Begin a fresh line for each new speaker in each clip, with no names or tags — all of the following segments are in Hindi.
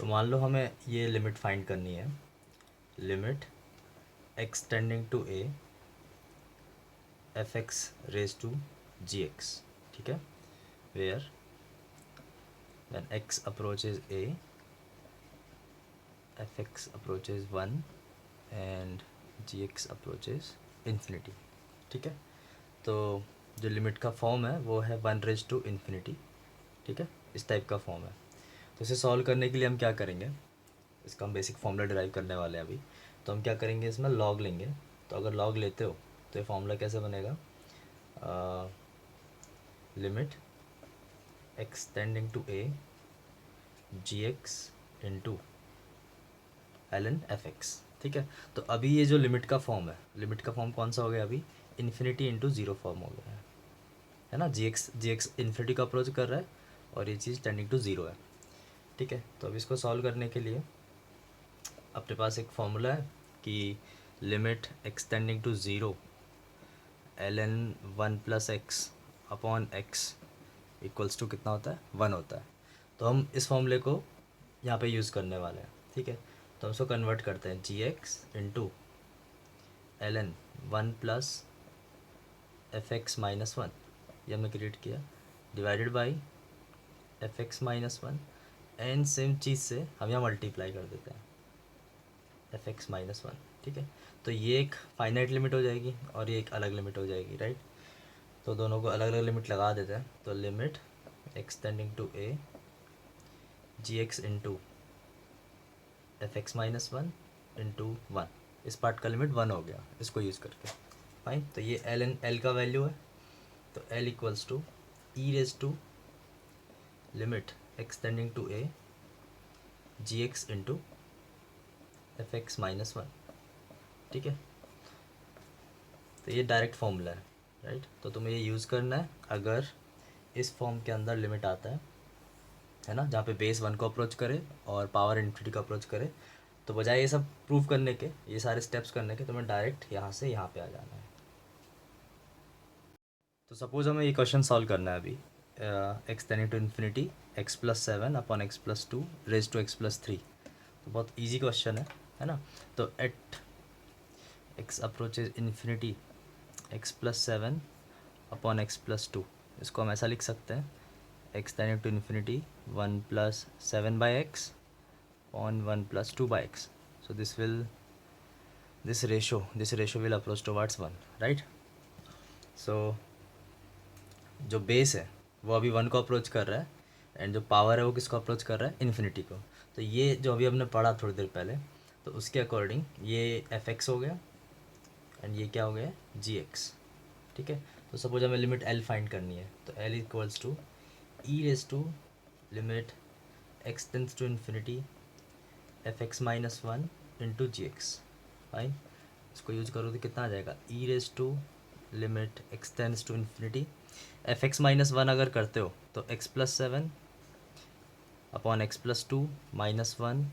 तो मान लो हमें ये लिमिट फाइंड करनी है, limit x tending to a f x raise to g x, ठीक है, where when x approaches a f x approaches 1 and g x approaches infinity, ठीक है। तो जो लिमिट का फॉर्म है वो है 1 रेज टू इन्फिनिटी, ठीक है, इस टाइप का फॉर्म है। तो इसे सॉल्व करने के लिए हम क्या करेंगे, इसका हम बेसिक फॉर्मूला डिराइव करने वाले हैं अभी। तो हम क्या करेंगे, इसमें लॉग लेंगे। तो अगर लॉग लेते हो तो ये फॉर्मूला कैसे बनेगा, limit x tending to a g x into l n f x, ठीक है। तो अभी ये जो लिमिट का फॉर्म है, लिमिट का फॉर्म कौन सा हो गया अभी, इन्फिनिटी इंटू ज़ीरो फॉर्म हो गया है ना। जी एक्स इन्फिनिटी को अप्रोच कर रहा है और ये चीज़ टेंडिंग टू ज़ीरो है, ठीक है। तो अब इसको सॉल्व करने के लिए अपने पास एक फॉर्मूला है कि limit extending to zero l n 1 + x upon x equals to कितना होता है, 1 होता है। तो हम इस फॉर्मूले को यहाँ पे यूज़ करने वाले हैं, ठीक है। तो हम इसको कन्वर्ट करते हैं, g x into l n 1 + f(x - 1), ये हमने क्रिएट किया, divided by f(x - 1), and same चीज़ से हम यहाँ मल्टीप्लाई कर देते हैं f(x - 1), ठीक है। तो ये एक फाइनाइट लिमिट हो जाएगी और ये एक अलग लिमिट हो जाएगी, राइट। तो दोनों को अलग अलग लिमिट लगा देते हैं। तो limit extending to a g x into f(x - 1) into 1, इस पार्ट का लिमिट 1 हो गया इसको यूज़ करके, फाइन। तो ये एल का वैल्यू है, तो l equals to e raise to limit extending to a g x into f(x - 1), ठीक है। तो ये डायरेक्ट फॉर्मूला है, राइट। तो तुम्हें ये यूज़ करना है अगर इस फॉर्म के अंदर लिमिट आता है ना, जहाँ पे बेस 1 को अप्रोच करे और पावर इन्फिनिटी को अप्रोच करे। तो बजाय ये सब प्रूव करने के, ये सारे स्टेप्स करने के, तुम्हें डायरेक्ट यहाँ से यहाँ पे आ जाना है। तो सपोज हमें ये क्वेश्चन सॉल्व करना है अभी, x tending to infinity x+7 upon x+2 raise to x+3। तो बहुत इजी क्वेश्चन है ना। तो at x approaches infinity x+7 upon x+2, इसको हम ऐसा लिख सकते हैं, x tending to infinity 1+7/x on 1+2/x. So this ratio will approach towards 1, right? So जो बेस है वो अभी 1 को अप्रोच कर रहा है एंड जो पावर है वो किसको अप्रोच कर रहा है, इन्फिनिटी को। तो ये जो अभी हमने पढ़ा थोड़ी देर पहले, तो उसके अकॉर्डिंग ये एफ एक्स हो गया एंड ये क्या हो गया, जी एक्स, ठीक है। तो सपोज हमें लिमिट एल फाइंड करनी है, तो l equals to e raise to limit x tends to infinity f(x - 1) into g x, fine. इसको यूज करो तो कितना आ जाएगा, e raise to limit x tends to infinity f(x - 1) अगर करते हो तो x+7 अपॉन x+2 -1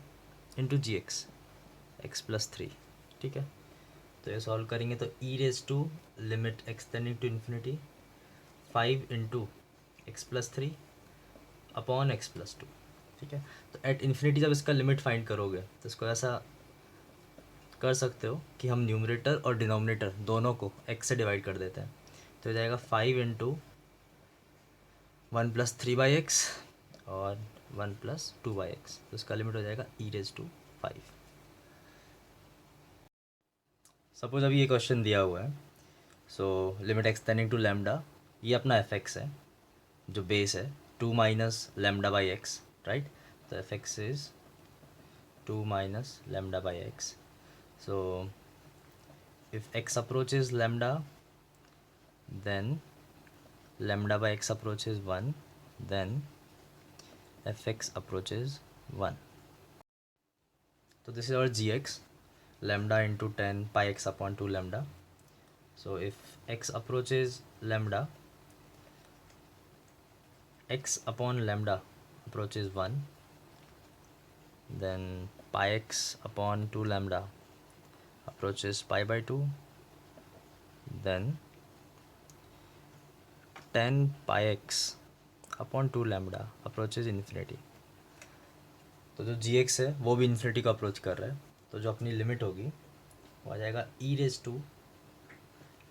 इंटू जी x+3, ठीक है। तो ये सॉल्व करेंगे तो e raise to limit x tending to infinity 5 into x+3 upon x+2, ठीक है। तो एट इन्फिनिटी जब इसका लिमिट फाइंड करोगे तो इसको ऐसा कर सकते हो कि हम न्यूमरेटर और डिनोमिनेटर दोनों को x से डिवाइड कर देते हैं। तो हो जाएगा 5 इंटू 1+3/x और 1+2/x, तो इसका लिमिट हो जाएगा ई रेज टू 5। सपोज अभी ये क्वेश्चन दिया हुआ है, so limit x tending to lambda, ये अपना एफ एक्स है जो बेस है 2 minus lambda by x, right. तो f x is 2 minus lambda by x. So if x approaches lambda then lambda by x approaches 1, then fx approaches 1. So this is our gx, lambda into 10 pi x upon 2 lambda. So if x approaches lambda, x upon lambda approaches 1, then pi x upon 2 lambda approaches pi by 2, then 10 pi x upon 2 lambda approaches infinity. तो जो जी एक्स है वो भी इन्फिनिटी को अप्रोच कर रहा है, तो जो अपनी लिमिट होगी वो आ जाएगा e raise to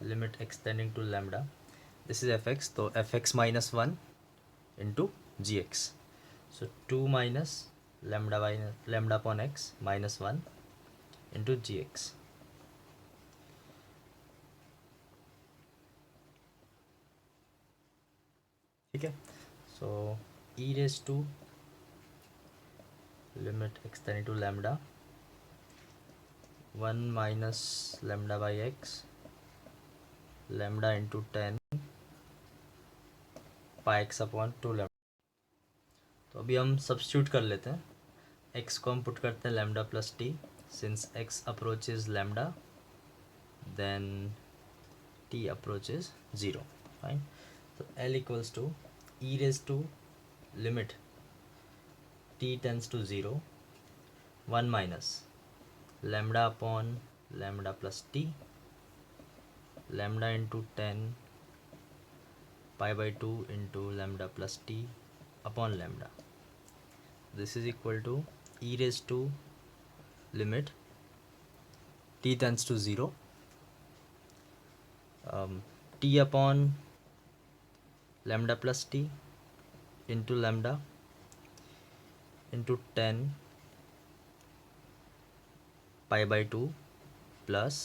limit extending to lambda, this is f x, तो f x minus one into g x, so two minus lambda by lambda upon x minus one into g x. ठीक है, so e raise to limit extending to lambda one minus lambda by x lambda into tan pi x upon two lambda. तो अभी हम सब्स्टिट्यूट कर लेते हैं, एक्स को हम पुट करते हैं lambda plus t, since x approaches lambda then t approaches zero, fine. तो l equals to e raise to limit t tends to zero one minus lambda upon lambda plus t lambda into tan pi by two into lambda plus t upon lambda, this is equal to e raised to limit t tends to 0 t upon lambda plus t into lambda into 10 pi by 2 plus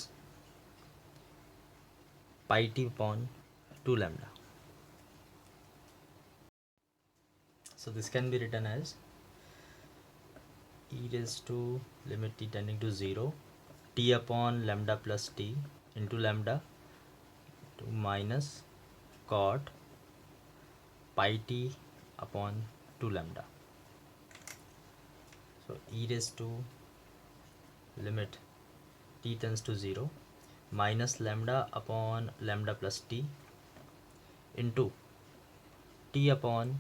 pi t upon 2 lambda. So this can be written as e raised to limit t tending to 0 t upon lambda plus t into lambda to minus cot pi t upon 2 lambda. So e raised to limit t tends to 0 minus lambda upon lambda plus t into t upon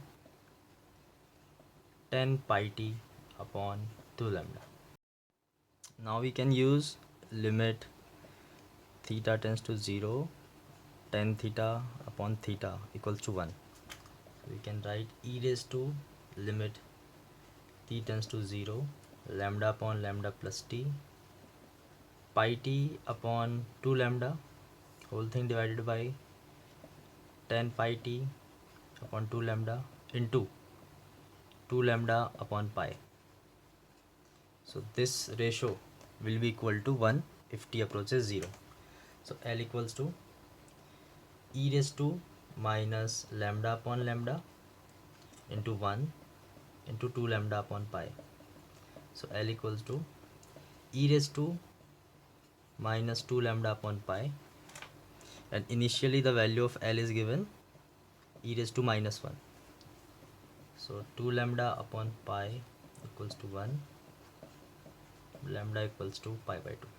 10 pi t upon 2 lambda. Now we can use limit theta tends to 0 tan theta upon theta equals to 1. So we can write e raised to limit t tends to 0 lambda upon lambda plus t pi t upon 2 lambda whole thing divided by 10 pi t upon 2 lambda into 2 lambda upon pi. So this ratio will be equal to 1 if t approaches 0. So L equals to e raised to minus lambda upon lambda into 1 into 2 lambda upon pi. So L equals to e raised to minus 2 lambda upon pi, and initially the value of L is given e raised to minus 1. So 2 lambda upon pi equals to 1, lambda equals to pi by 2.